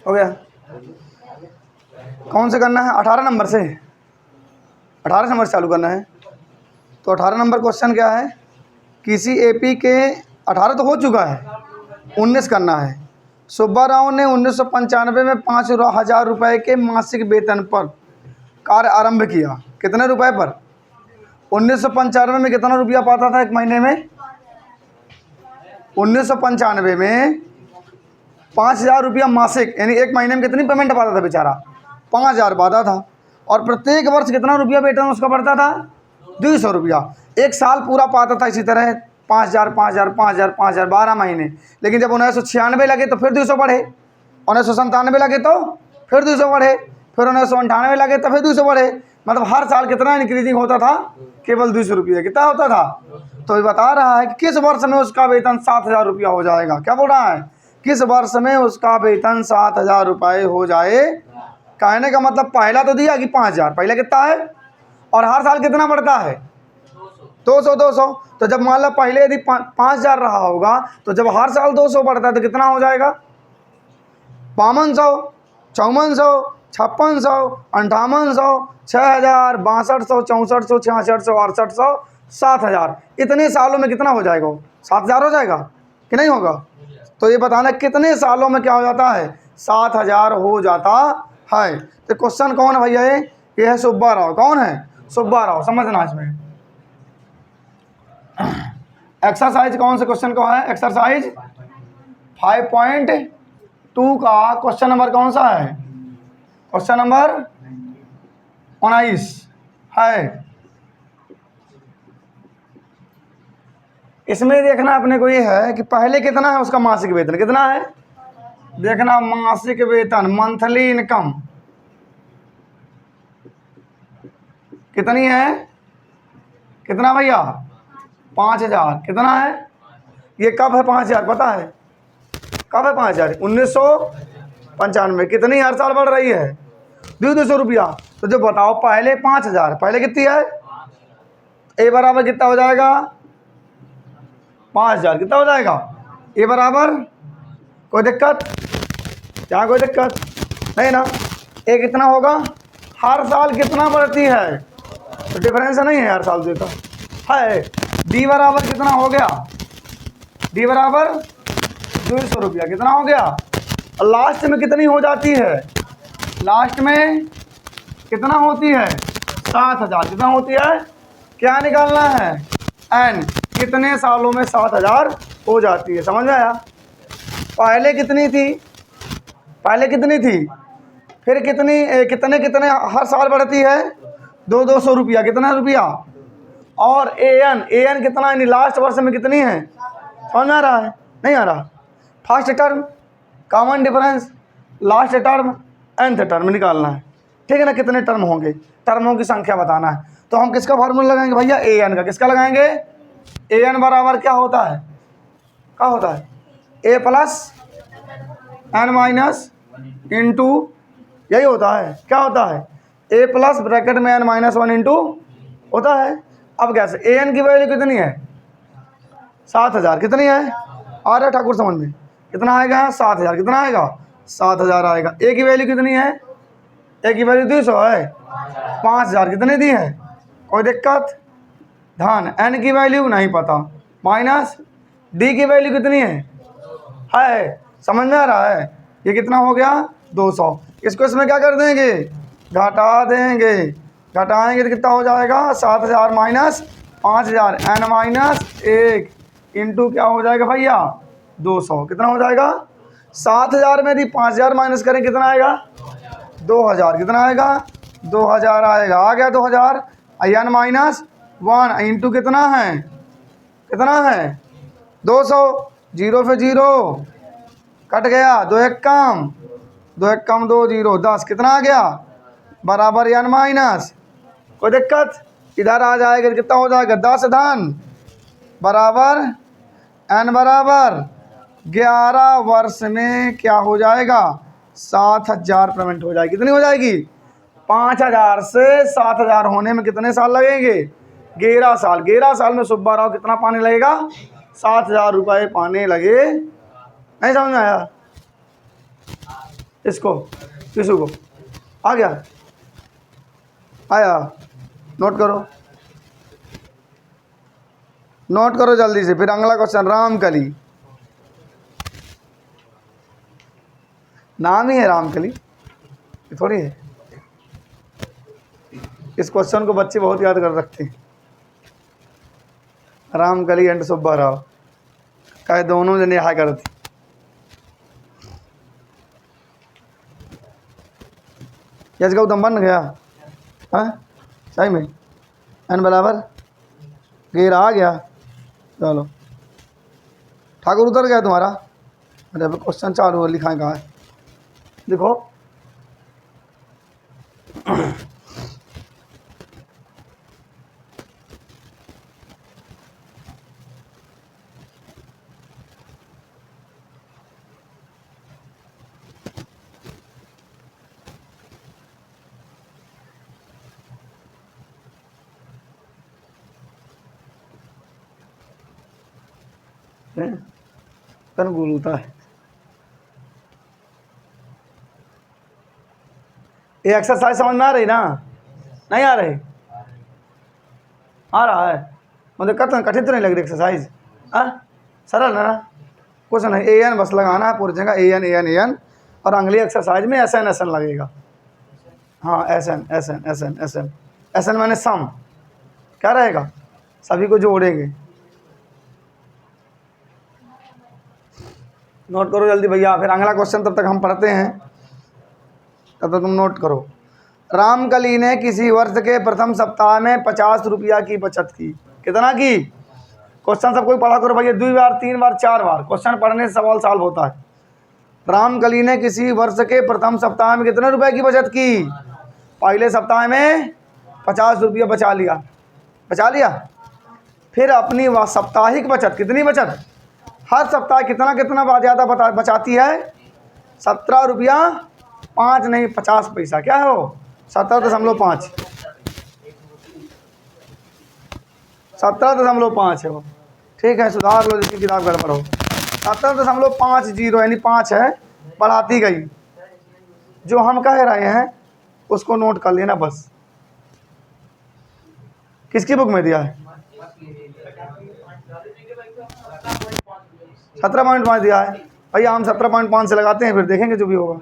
हो गया। कौन से करना है? 18 नंबर से, 18 नंबर से चालू करना है। तो 18 नंबर क्वेश्चन क्या है? किसी एपी के 18 तो हो चुका है, 19 करना है। सुब्बा राव ने 1995 में 5,000 रुपये के मासिक वेतन पर कार्य आरंभ किया। कितने रुपए पर? 1995 में कितना रुपया पाता था एक महीने में? 1995 में 5,000 रुपया मासिक, यानी एक महीने में कितनी पेमेंट पाता था बेचारा? 5,000 पाता था। और प्रत्येक वर्ष कितना रुपया वेतन उसका बढ़ता था? 200 रुपया। एक साल पूरा पाता था इसी तरह 5,000 5,000 5,000 5,000 12 महीने। लेकिन जब 1996 लगे तो फिर 200 बढ़े, 1997 लगे तो फिर 200 बढ़े, फिर 1998 लगे तो फिर 200 बढ़े। मतलब हर साल कितना इंक्रीजिंग होता था? केवल 200 रुपया। कितना होता था? तो ये बता रहा है कि किस वर्ष में उसका वेतन 7,000 रुपया हो जाएगा। क्या बोल रहा है? किस वर्ष में उसका वेतन 7,000 रुपये हो जाए। कहने का मतलब पहला तो दिया कि 5,000, पहले कितना है, और हर साल कितना बढ़ता है? 200 200। तो जब मान लो पहले यदि 5,000 रहा होगा, तो जब हर साल 200 बढ़ता है तो कितना हो जाएगा? 5,500, 5,400, 5,600, 5,800, 6,000, 6,200, 6,400, 6,600, 6,800, 7,000। इतने सालों में कितना हो जाएगा? 7,000 हो जाएगा कि नहीं होगा? तो ये बताना कितने सालों में क्या हो जाता है? 7,000 हो जाता है। तो क्वेश्चन कौन है भैया? ये है सुब्बा राव। कौन है? सुब्बा राव। समझना इसमें एक्सरसाइज कौन से क्वेश्चन का है? एक्सरसाइज 5.2 का क्वेश्चन नंबर कौन सा है? क्वेश्चन नंबर 19 है। इसमें देखना अपने को ये है कि पहले कितना है उसका मासिक वेतन, कितना है देखना। मासिक वेतन, मंथली इनकम कितनी है? कितना भैया? 5,000। कितना है? ये कब है 5,000 पता है? कब है 5,000? 1995। कितनी हर साल बढ़ रही है? 200 रुपया। तो जो बताओ पहले 5,000, पहले कितनी है? ए बराबर कितना हो जाएगा? 5,000। कितना हो जाएगा? ए बराबर, कोई दिक्कत? क्या कोई दिक्कत नहीं ना? ए कितना होगा? हर साल कितना बढ़ती है? तो डिफरेंस नहीं है हर साल देता है। डी बराबर कितना हो गया? डी बराबर 200 रुपया। कितना हो गया? और लास्ट में कितनी हो जाती है? लास्ट में कितना होती है? 7,000। कितना होती है? क्या निकालना है? एन। कितने सालों में 7,000 हो जाती है? समझ में आया? पहले कितनी थी? पहले कितनी थी? फिर कितनी? कितने कितने हर साल बढ़ती है? 200 रुपया। कितना रुपया? और एन कितना है? लास्ट वर्ष में कितनी है? समझ में आ रहा है? नहीं आ रहा? First term, common difference, last term, nth term निकालना है। ठीक है ना? कितने टर्म होंगे? टर्मों की संख्या बताना है। तो हम किसका फार्मूला लगाएंगे भैया? एन का। किसका लगाएंगे? एन बराबर क्या होता है? क्या होता है? ए प्लस एन माइनस इंटू, यही होता है। क्या होता है? ए प्लस ब्रैकेट में एन माइनस 1 इंटू होता है। अब कैसे? ए एन की वैल्यू कितनी है? 7,000। कितनी है? आ रहा ठाकुर समझ में? कितना आएगा? 7,000। कितना आएगा? 7,000 आएगा। ए की वैल्यू कितनी है? ए की वैल्यू 200 है। 5,000 कितने दी है? कोई दिक्कत? ध्यान। एन की वैल्यू नहीं पता। माइनस डी की वैल्यू कितनी है? समझ में आ रहा है? ये कितना हो गया? 200। इसको इसमें क्या कर देंगे? घटा देंगे। घटाएंगे तो कितना हो जाएगा? 7,000 माइनस 5,000, एन माइनस 1 इंटू क्या हो जाएगा भैया? 200। कितना हो जाएगा? 7,000 में यदि 5,000 माइनस करें कितना आएगा? 2,000। कितना आएगा? 2,000 आएगा। आ गया 2,000। एन माइनस 1 इंटू कितना है? कितना है? 200। 0 पे 0 कट गया। 2 1 कम, 2 1 कम 2 0 10। कितना आ गया? बराबर एन माइनस, कोई दिक्कत? इधर आ जाएगा कितना हो जाएगा? 10 धन बराबर एन बराबर 11 वर्ष में क्या हो जाएगा? 7,000 पेमेंट हो जाएगी। कितनी हो जाएगी? 5,000 से 7,000 होने में कितने साल लगेंगे? 11 साल। 11 साल में सुब्बा राव कितना पाने लगेगा? 7,000 रुपये पाने लगे। नहीं समझ में आया? इसको, किसी को आ गया, आया, नोट करो, नोट करो जल्दी से। फिर अगला क्वेश्चन, रामकली, नाम ही है रामकली, ये थोड़ी है। इस क्वेश्चन को बच्चे बहुत याद कर रखते हैं। रामकली एंड सुब्बा राव, कहे दोनों जने यहाँ करते। यस गौतम बन गया, हाँ सही में, एन बराबर घेर आ गया। चलो ठाकुर उतर गया तुम्हारा। अरे क्वेश्चन चालू हो, लिखा है कहाँ है, देखो। तन बोलता है ये एक्सरसाइज समझ में आ रही ना, नहीं आ रही, आ रहा है मतलब कठिन तो नहीं लग रही एक्सरसाइज, हाँ सरल है ना, कुछ नहीं। ए एन बस लगाना है पूरी जगह, A N A N A N, और अगली एक्सरसाइज में एस एन लगेगा। हाँ S N S N S N S N S N मैंने सम, क्या रहेगा, सभी को जोड़ेंगे। नोट करो जल्दी भैया, फिर अगला क्वेश्चन तब तक हम पढ़ते हैं, तब तक तुम नोट करो। रामकली ने किसी वर्ष के प्रथम सप्ताह में 50 रुपया की बचत की। कितना की? क्वेश्चन सब कोई पढ़ा करो भैया, 2 बार 3 बार 4 बार, क्वेश्चन पढ़ने से सवाल सॉल्व होता है। रामकली ने किसी वर्ष के प्रथम सप्ताह में कितने रुपए की बचत की? पहले सप्ताह में 50 रुपया बचा लिया। फिर अपनी साप्ताहिक बचत, कितनी बचत, हर सप्ताह कितना कितना ज़्यादा बचाती है, 17 रुपया 5 नहीं 50 पैसा, क्या है वो 17.5, 17.5 है वो, ठीक है सुधार लो जिसकी किताब गड़बड़ हो। 17.50 यानी 5 है, बढ़ाती गई। जो हम कह रहे हैं उसको नोट कर लेना बस। किसकी बुक में दिया है? 17.5 दिया है भैया, हम 17.5 से लगाते हैं, फिर देखेंगे जो भी होगा।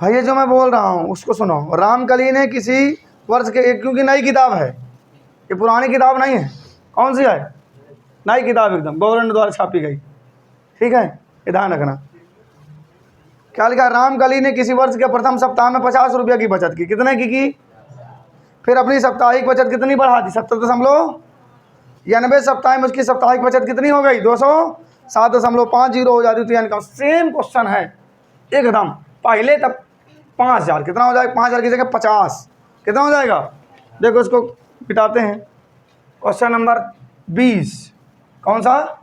भैया जो मैं बोल रहा हूँ उसको सुनो। रामकली ने किसी वर्ष के, क्योंकि नई किताब है, ये पुरानी किताब नहीं है। कौन सी है? नई किताब, एकदम गवर्नमेंट द्वारा छापी गई, ठीक है, ये ध्यान रखना। क्या लिखा? रामकली ने किसी वर्ष के प्रथम सप्ताह में 50 रुपया की बचत की। कितने की? फिर अपनी साप्ताहिक बचत कितनी बढ़ा दी? 70.90 सप्ताह में उसकी साप्ताहिक बचत कितनी हो गई? 207.50 हो जाती। तो यानी का सेम क्वेश्चन है एकदम, पहले तब 5000, कितना हो जाएगा? 5000 की जगह 50, कितना हो जाएगा? देखो इसको बिठाते हैं। क्वेश्चन नंबर 20, कौन सा?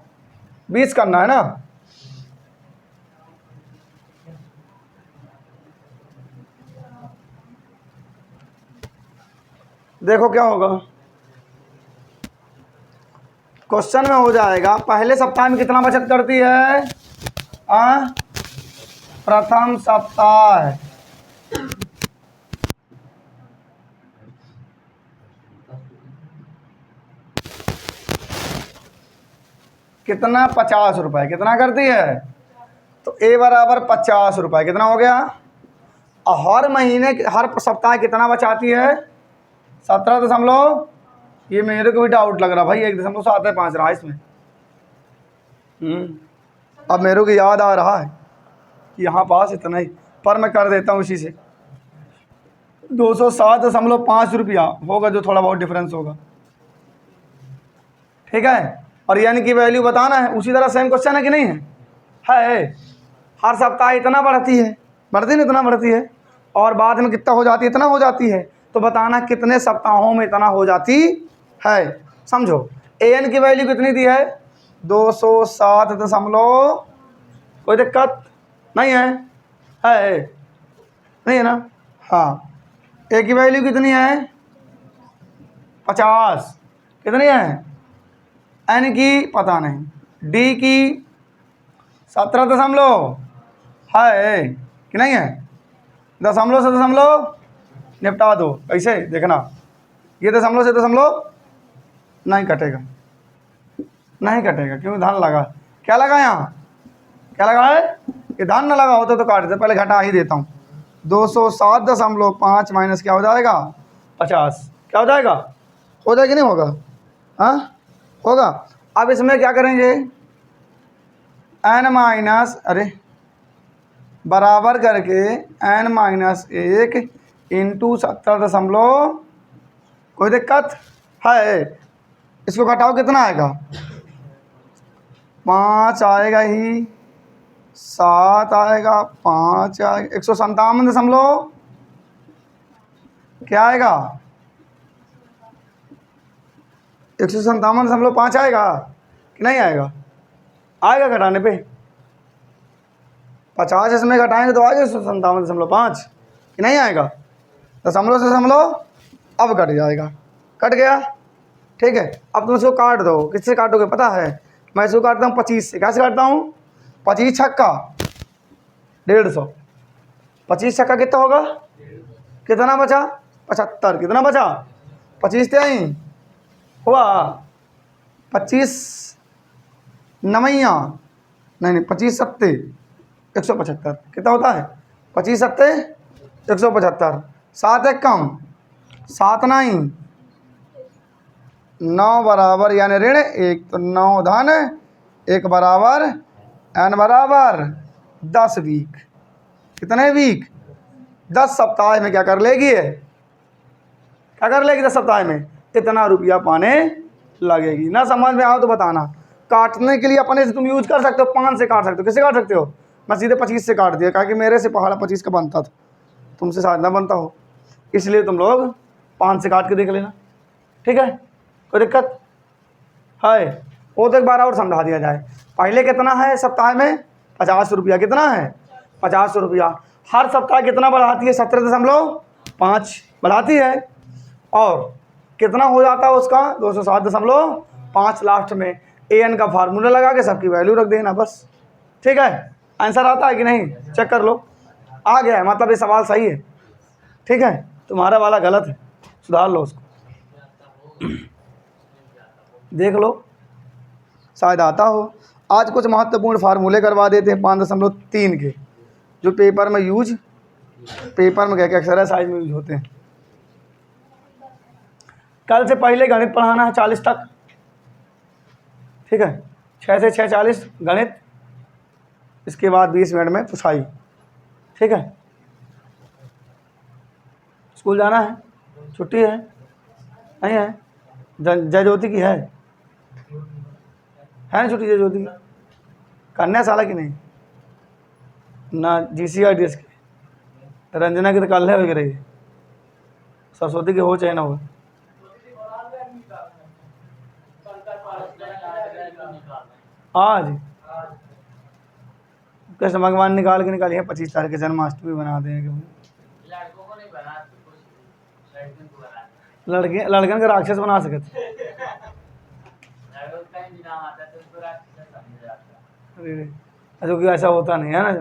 20 करना है ना। देखो क्या होगा, क्वेश्चन में हो जाएगा पहले सप्ताह में कितना बचत करती है? प्रथम सप्ताह कितना? 50 रुपए। कितना करती है? तो ए बराबर 50 रुपए, कितना हो गया? और हर महीने हर सप्ताह कितना बचाती है? 17 ये मेरे को भी डाउट लग रहा भाई, 1.75 रहा इसमें। अब मेरे को याद आ रहा है कि यहाँ पास इतना ही, पर मैं कर देता हूँ इसी से। 207.5 रुपया होगा, जो थोड़ा बहुत डिफरेंस होगा, ठीक है। और यानी कि वैल्यू बताना है। उसी तरह सेम क्वेश्चन है कि नहीं है? हर सप्ताह इतना बढ़ती है, बढ़ती नहीं इतना बढ़ती है, और बाद में कितना हो जाती है? इतना हो जाती है। तो बताना कितने सप्ताहों में इतना हो जाती है। समझो, an की वैल्यू कितनी दी है? 207 दशमलव, कोई दिक्कत नहीं है, नहीं है ना? हाँ, a की वैल्यू कितनी है? 50, कितनी है? एन की पता नहीं, डी की 17 दशमलव है कि नहीं है, दशमलव से दशमलव निपटा दो। ऐसे देखना, ये दशमलव से दशमलव नहीं कटेगा, नहीं कटेगा क्योंकि धन लगा। क्या लगा यहाँ, क्या लगा है, ये धन ना लगा होता तो काट देते, पहले घटा ही देता हूँ। 207.5 माइनस क्या हो जाएगा 50, क्या हो जाएगा, हो जाएगा कि नहीं होगा, हाँ होगा। अब इसमें क्या करेंगे, n माइनस अरे बराबर करके n-1 इंटू 70 कोई दिक्कत है, इसको घटाओ कितना आएगा, 5 आएगा ही, 7 आएगा, 5 आएगा, 157 क्या आएगा, 157.5 आएगा कि नहीं आएगा, आएगा घटाने पे, 50 इसमें घटाएंगे तो आएगा 157.5 कि नहीं आएगा, दशमलव से दशमलव अब कट जाएगा, कट गया, ठीक है। अब तुम इसको काट दो, किससे काटोगे पता है, मैं इसको काटता हूँ 25 से, कैसे काटता हूँ, 25 छक्का 150, 25 छक्का कितना होगा, कितना बचा 75, कितना बचा 25 ते आई हुआ 25 नवैया नहीं 25 सत्ते 175 कितना होता है, 25 सत्ते 175, 7 एक कम 7 नहीं 9 बराबर यानी ऋण 1, तो 9 धन 1 बराबर n बराबर 10 वीक, कितने वीक 10 सप्ताह में क्या कर लेगी है, क्या कर लेगी 10 सप्ताह में, इतना रुपया पाने लगेगी। ना समझ में आओ तो बताना। काटने के लिए अपने से तुम यूज कर सकते हो, 5 से काट सकते हो, किससे काट सकते हो, मैं सीधे 25 से काट दिया, क्योंकि मेरे से पहाड़ा 25 का बनता था, तुमसे शायद ना बनता हो, इसलिए तुम लोग 5 से काट के देख लेना, ठीक है, कोई दिक्कत है। वो तो एक बार और समझा दिया जाए, पहले कितना है सप्ताह में 50 रुपया, कितना है 50 रुपया, हर सप्ताह कितना बढ़ाती है 17.5 बढ़ाती है, और कितना हो जाता है उसका 207.5 लास्ट में, an का फार्मूला लगा के सबकी वैल्यू रख देना बस, ठीक है। आंसर आता है कि नहीं चेक कर लो, आ गया है, मतलब ये सवाल सही है, ठीक है, तुम्हारा वाला गलत है, सुधार लो उसको, देख लो शायद आता हो। आज कुछ महत्वपूर्ण फार्मूले करवा देते हैं 5.3 के, जो पेपर में यूज, पेपर में क्या एक्सरसाइज में यूज होते हैं। कल से पहले गणित पढ़ाना है 40 तक, ठीक है, 6 से 6:40 गणित, इसके बाद 20 मिनट में पुछाई, ठीक है। स्कूल जाना है, छुट्टी है नहीं है, जय ज्योति की है ना छुट्टी, जय ज्योति की कन्या साला की नहीं ना, GCRDS की, रंजना की तो कल है वगैरह, सरस्वती की हो चाहे ना हो, आज कृष्ण भगवान निकाल के निकाली है, 25 तारीख के जन्माष्टमी बना देंगे, लड़के लड़कन का राक्षस बना सके थे, जो कि ऐसा होता नहीं है ना,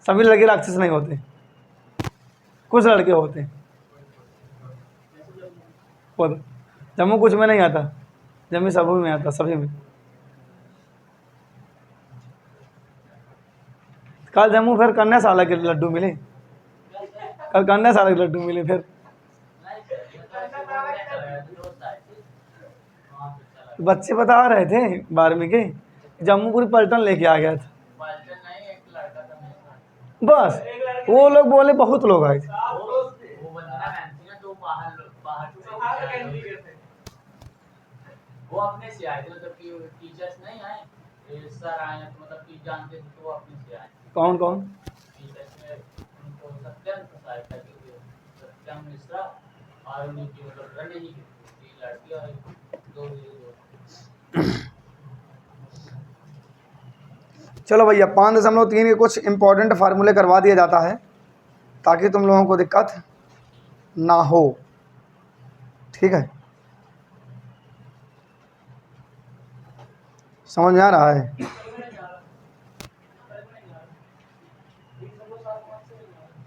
सभी लड़के राक्षस नहीं होते, कुछ लड़के होते, जम्मू कुछ में नहीं आता, जम्मू सभी में आता, सभी में। कल जम्मू फिर कन्या साला के लड्डू मिले, कल कन्या साला के लड्डू मिले, फिर बच्चे बता रहे थे 12वीं के, जम्मू पूरी पलटन लेके आ गया था, बस वो लोग बोले बहुत लोग आए थे, वो अपने से आए थे, मतलब कि टीचर्स नहीं आए, सर आए, मतलब कि जानते थे तो वो अपने से आए। कौन कौन टीचर्स में उनको सत्यम मिश्रा और उनकी मतलब रणनी की लड़की और दो। चलो भैया 5.3 के कुछ इंपॉर्टेंट फार्मूले करवा दिया जाता है ताकि तुम लोगों को दिक्कत ना हो, ठीक है। समझ में आ रहा है?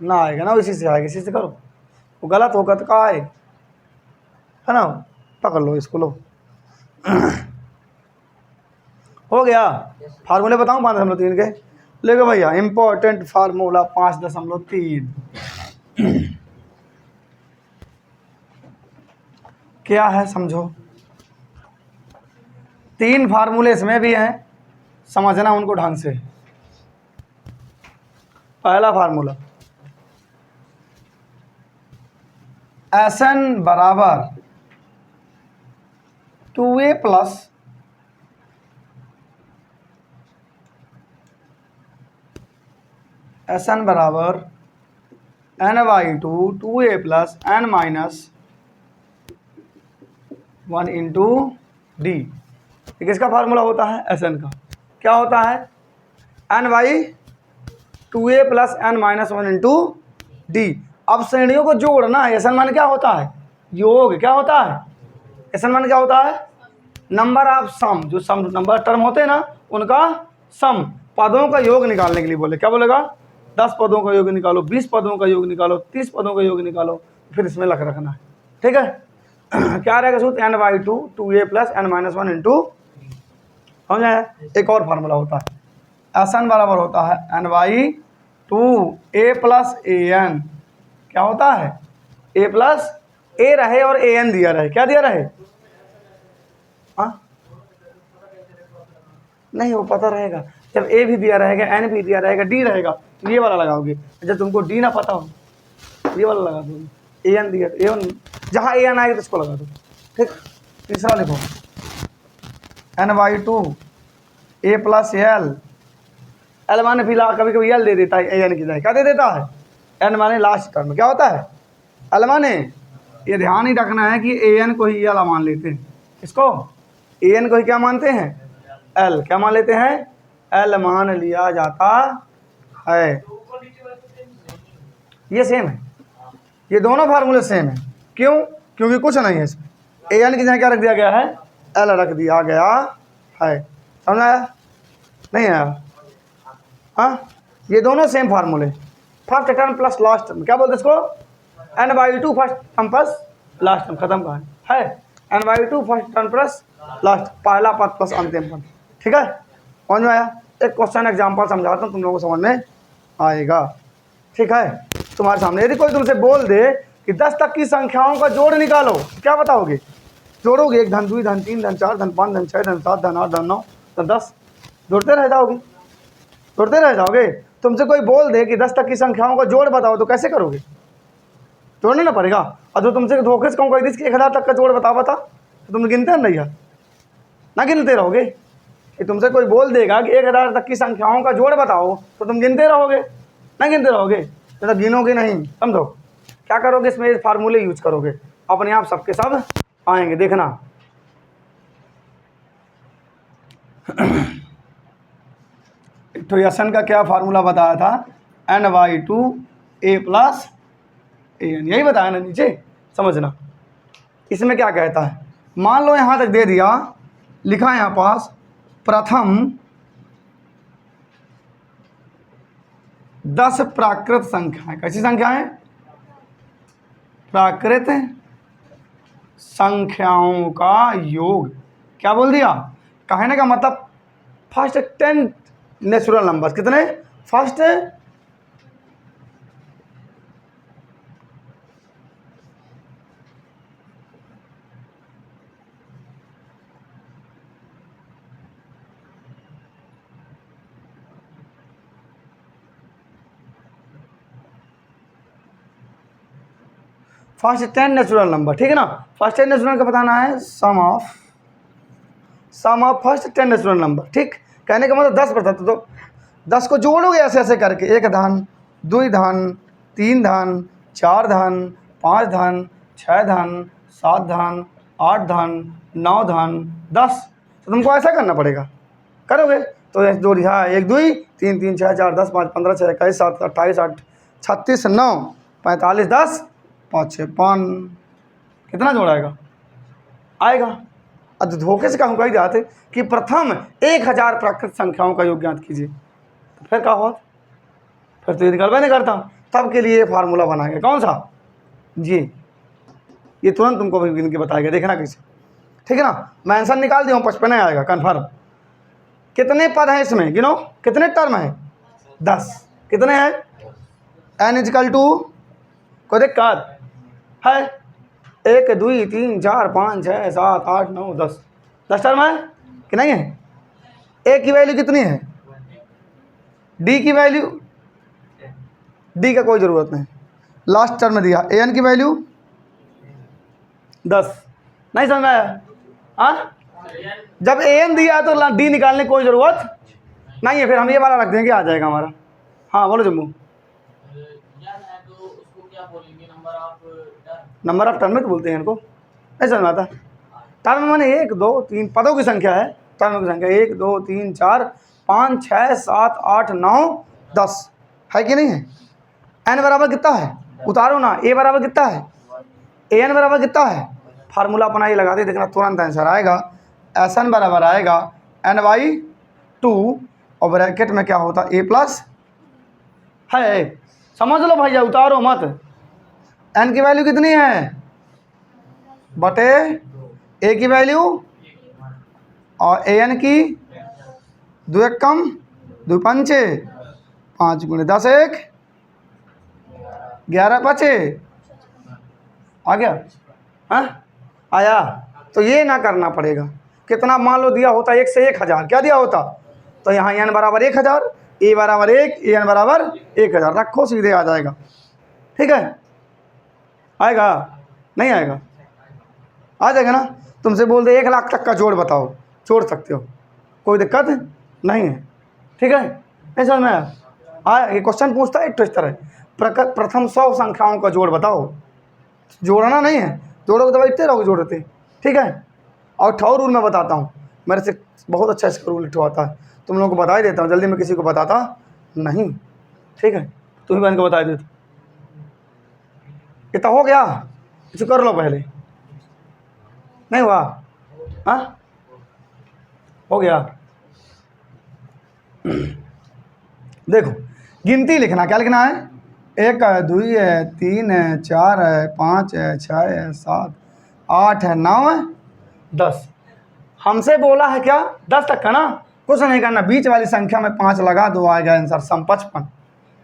ना आएगा ना, इसी से आएगा, इसी से करो। वो गलत होगा तो कहाँ है ना? पकड़ लो इसको, लो। हो गया। फार्मूले बताऊँ 5.3 के? लेके भैया इम्पोर्टेंट फार्मूला 5.3 क्या है समझो। 3 फार्मूले इसमें भी हैं, समझना उनको ढंग से। पहला फार्मूला Sn बराबर 2a प्लस Sn बराबर n/2 2a plus n minus 1 into D. ये किसका फार्मूला होता है? Sn का। क्या होता है? n/2a plus n minus 1 into D. अब श्रेणियों को जोड़ना है। Sn मान क्या होता है? योग। क्या होता है? Sn मान क्या होता है? नंबर ऑफ सम, जो सम नंबर टर्म होते हैं ना, उनका सम। पदों का योग निकालने के लिए बोले, क्या बोलेगा? 10 पदों का योग निकालो, 20 पदों का योग निकालो, 30 पदों का योग निकालो, फिर इसमें लख रखना है। ठीक है? क्या रहेगा सूत्र? n/2 2a plus n minus 1 into. समझ आया? एक और फार्मूला होता है, Sn बराबर होता है n/2 a प्लस an। क्या होता है? a प्लस a रहे और an दिया रहे। क्या दिया रहे? हाँ नहीं, वो पता रहेगा। जब a भी दिया रहेगा, n भी दिया रहेगा, d रहेगा, तो ये वाला लगाओगे। जब तुमको d ना पता हो, ये वाला लगा दो। an दिया, a1, जहाँ an आएगा तो इसको लगा दो। ठीक। तीसरा लिखो n/2 a प्लस l माने भी कभी कभी l दे देता है an की जगह। क्या दे देता है? n माने लास्ट टर्म। क्या होता है? l माने, ये ध्यान ही रखना है कि an को ही l मान लेते हैं। इसको an को ही क्या मानते हैं? l। क्या मान लेते हैं? l मान लिया जाता है। ये सेम है, ये दोनों फार्मूले सेम है। क्यों? क्योंकि कुछ नहीं है इसमें। an की जगह क्या रख दिया गया है? l रख दिया गया है। समझ आया? नहीं आया? हाँ, ये दोनों सेम फार्मूले। First term plus last term, क्या बोलते हैं इसको? n/2 first term plus last term. खत्म कहा है? n/2 first term plus last, पहला पद प्लस अंतिम पद। ठीक है? समझ में आया? एक क्वेश्चन एग्जाम्पल समझाता हूँ, तुम लोगों को समझ में आएगा। ठीक है? तुम्हारे सामने यदि कोई तुमसे बोल दे कि 10 तक की संख्याओं का जोड़ निकालो, क्या बताओगे? जोड़ोगे 1 धन 2 धन 3 धन 4 धन 5 धन 6 धन 7 धन 8 धन 9 धन 10, जोड़ते रह जाओगे, जोड़ते रह जाओगे। तुमसे कोई बोल दे कि 10 तक की संख्याओं का जोड़ बताओ, तो कैसे करोगे? जोड़ने ना पड़ेगा। और जो तुमसे धोखे से कहूँगा 1000 तक का जोड़ बता, तो तुम गिनते नहीं है ना, गिनते रहोगे। कि तुमसे कोई बोल देगा कि 1000 तक की संख्याओं का जोड़ बताओ, तो तुम गिनते रहोगे ना, गिनते रहोगे, तो गिनोगे नहीं। समझो क्या करोगे? इसमें फार्मूले यूज करोगे, अपने आप सबके सब आएंगे। देखना तो Sn का क्या फार्मूला बताया था? n/2 a प्लस an, यही बताया ना नीचे। समझना इसमें क्या कहता है। मान लो यहाँ तक दे दिया, लिखा है यहाँ पास, प्रथम 10 प्राकृत संख्याएं। कैसी संख्याएं? प्राकृत संख्याओं का योग। क्या बोल दिया? कहने का मतलब फर्स्ट 10 नेचुरल नंबर। कितने? First first 10 natural number. ठीक है ना? फर्स्ट 10 नेचुरल का बताना है सम ऑफ फर्स्ट 10 नेचुरल नंबर। ठीक, कहने का मतलब 10 बताते, तो 10 को जोड़ोगे ऐसे ऐसे करके, 1 धन 2 धन 3 धन 4 धन 5 धन 6 धन 7 धन 8 धन 9 धन 10। तो तुमको ऐसा करना पड़ेगा। करोगे तो ऐसे जोड़ी है, 1 2 3 3 6 4 10 5 15 6 21 7 28 8 36 9 45 10 5 6 5, कितना जोड़ाएगा? आएगा। अब धोखे से कहूँ कही जाते कि प्रथम 1000 प्राकृत संख्याओं का योग ज्ञात कीजिए, तो फिर क्या हो, फिर तो ये निकलवा नहीं करता। तब के लिए ये फार्मूला बना गया, कौन सा जी, ये तुरंत तुमको भी गिन के बताएगा, देखना कैसे, ठीक है ना। मैं आंसर निकाल दिया हूँ, 55 आएगा कन्फर्म। कितने पद हैं इसमें, गिनो कितने टर्म हैं, 10। कितने हैं, n इजकल टू, कोई दिक्कत है, 1 2 3 4 5 6 7 8 9 10, 10 टर्म है कि नहीं है। ए की वैल्यू कितनी है, डी की वैल्यू, डी का कोई ज़रूरत नहीं, लास्ट टर्म में दिया ए एन की वैल्यू 10, नहीं समझ में आया। हाँ, जब ए एन दिया तो डी निकालने की कोई ज़रूरत नहीं है, फिर हम ये वाला रख देंगे, आ जाएगा हमारा। हाँ बोलो जम्मू। तो उसको क्या बोलेंगे, number of term, number of term में तो बोलते हैं इनको, नहीं समझ में आता। टर्म माने 1 2 3 पदों की संख्या है, टर्म की संख्या 1 2 3 4 5 6 7 8 9 10 है कि नहीं है। एन बराबर कितना है, उतारो ना, ए बराबर कितना है, ए एन बराबर कितना है, फार्मूला अपना ये लगा दे, देखना तुरंत आंसर आएगा। एस एन बराबर आएगा एन बाई 2 और ब्रैकेट में क्या होता ए प्लस है, समझ लो भैया, उतारो मत। एन की वैल्यू कितनी है, बटे ए की वैल्यू और ए एन की 2 1 कम 2 5 5 गुणे 10 1 11 5 आ गया। हाँ आया, तो ये ना करना पड़ेगा। कितना मान लो दिया होता 1 से 1000, क्या दिया होता, तो यहाँ एन बराबर 1000, ए बराबर 1, ए एन बराबर 1000 रखो, सीधे आ जाएगा, ठीक है। आएगा नहीं आएगा, आ जाएगा ना। तुमसे बोल दे 1 लाख तक का जोड़ बताओ, जोड़ सकते हो, कोई दिक्कत नहीं है, ठीक है। नहीं समझ में आया, ये क्वेश्चन पूछता है एक तो इस तरह, प्रथम 100 संख्याओं का जोड़ बताओ, जोड़ना नहीं है, जोड़ोगे तो बैठते रहोगे जोड़ते, ठीक है। और ठौर रूल मैं बताता हूँ, मेरे से बहुत अच्छा इसका रूल लिखवाता है, तुम लोगों को बता ही देता हूँ, जल्दी मैं किसी को बताता नहीं, ठीक है। तुम ही बहन को बता देते, इतना हो गया, इसे कर लो पहले, नहीं हुआ, हाँ हो गया। देखो गिनती लिखना, क्या लिखना है, 1 है 2 है 3 है 4 है 5 है 6 है 7 8 है 9 है 10। हमसे बोला है क्या 10 तक का ना, कुछ नहीं करना, बीच वाली संख्या में 5 लगा दो, आएगा आंसर सम 55,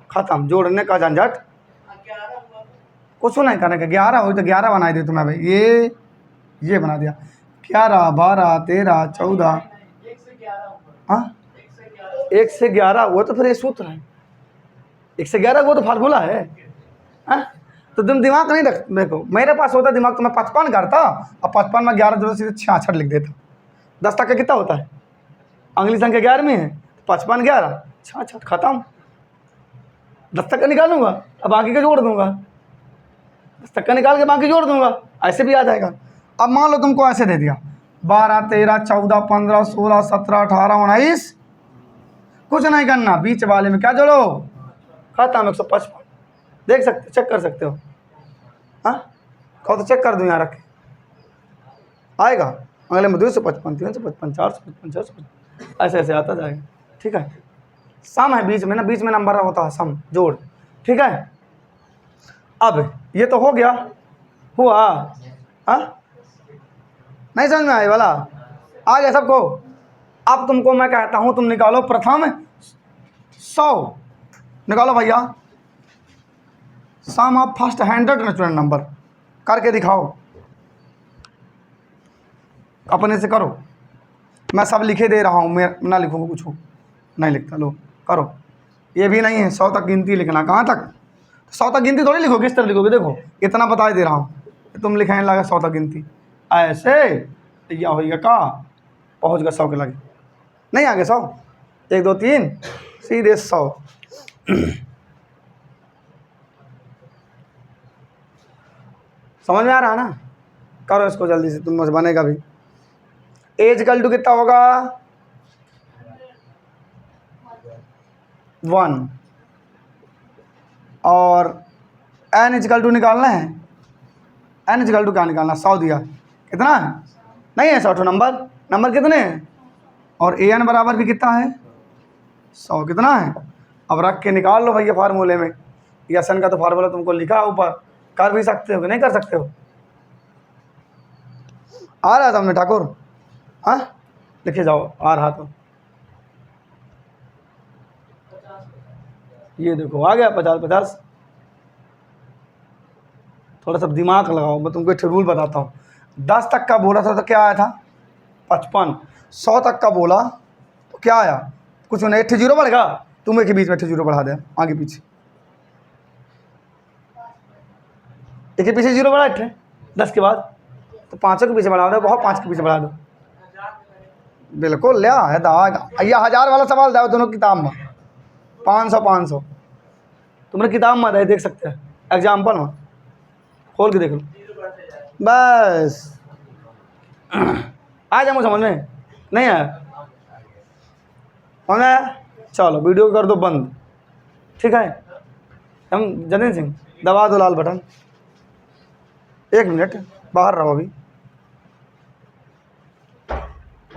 खत्म, जोड़ने का झंझट कुछ नहीं करने का। 11 हो तो 11 बना दे तुम्हें भाई, ये बना दिया, 11 12 13 14, हाँ 1 से 11, वो तो फिर ये सूत्र है, 1 से 11 वो तो फार्मूला है, हाँ। तो तुम दिमाग नहीं रख, देखो मेरे पास होता दिमाग तो मैं 55 करता, और 55 में 11 जो सीधे 66 लिख देता। 10 तक का कितना होता है, अगली संख्या 11वीं है, 55 11 66 खत्म। 10 तक का निकालूंगा, अब बाकी का जोड़ दूंगा, 10 तक का निकाल के बाकी जोड़ दूंगा, ऐसे भी आ जाएगा। अब मान लो तुमको ऐसे दे दिया 12 13 14 15 16 17 18 19, कुछ नहीं करना, बीच वाले में क्या जोड़ो, खत्म 155। देख सकते, चेक कर सकते हो, हाँ कहो तो चेक कर दूँ यहाँ रख के, आएगा अगले में 255 355 455 655, ऐसे ऐसे आता जाएगा, ठीक है। सम है बीच में ना, बीच में नंबर होता है सम, जोड़, ठीक है। अब ये तो हो गया, हुआ, हाँ नहीं समझ में आए वाला, आ गया सबको। अब तुमको मैं कहता हूँ तुम निकालो प्रथम 100, निकालो भैया, सम ऑफ फर्स्ट 100 नेचुरल नंबर करके दिखाओ, अपने से करो, मैं सब लिखे दे रहा हूँ, मैं ना लिखूँगा कुछ नहीं लिखता, लो करो। ये भी नहीं है 100 तक गिनती लिखना, कहाँ तक, 100 तक गिनती थोड़ी लिखोगे, किस तरह लिखोगे, देखो इतना बता दे रहा हूँ, तुम लिखाने लगा 100 तक गिनती, ऐसे या होगा का पहुँच गया 100 के लगे, नहीं आगे 100 1 2 3 सीधे 100। समझ में आ रहा है ना, करो इसको जल्दी से, तुम मुझे बनेगा भी। एज इक्वल टू कितना होगा 1, और एन इक्वल टू निकालना है, एन इक्वल टू क्या निकालना, 100 दिया, कितना है नहीं है 100 नंबर। नंबर कितने हैं? और an बराबर भी कितना है? 100। कितना है? अब रख के निकाल लो भैया फार्मूले में। या सन का तो फार्मूला तुमको लिखा है ऊपर, कर भी सकते हो कि नहीं कर सकते हो? आ रहा था हमने ठाकुर? हाँ लिखे जाओ, आ रहा तो ये देखो आ गया 50-50। थोड़ा सा दिमाग लगाओ, मैं तुमको एक रूल बताता हूँ। 10 तक का बोला था तो क्या आया था? 55। 100 तक का बोला तो क्या आया? कुछ नहीं, 8 जीरो बढ़ेगा। तुम एक के बीच में 8 जीरो बढ़ा दे, आगे पीछे एक के पीछे जीरो बढ़ा 8 10 के बाद, तो 5 के पीछे बढ़ा दो, बहुत 5 के पीछे बढ़ा दो। बिल्कुल लिया है ये 1000 वाला सवाल था दोनों किताब में। 500 तुमने किताब में है, देख सकते हैं एग्जाम्पल में खोल के देख लो बस। आ जाए मुझे समझ में नहीं आया? समझ में आया? चलो वीडियो कर दो बंद, ठीक है? हम जतिन सिंह दबा दो लाल बटन। 1 मिनट बाहर रहो अभी।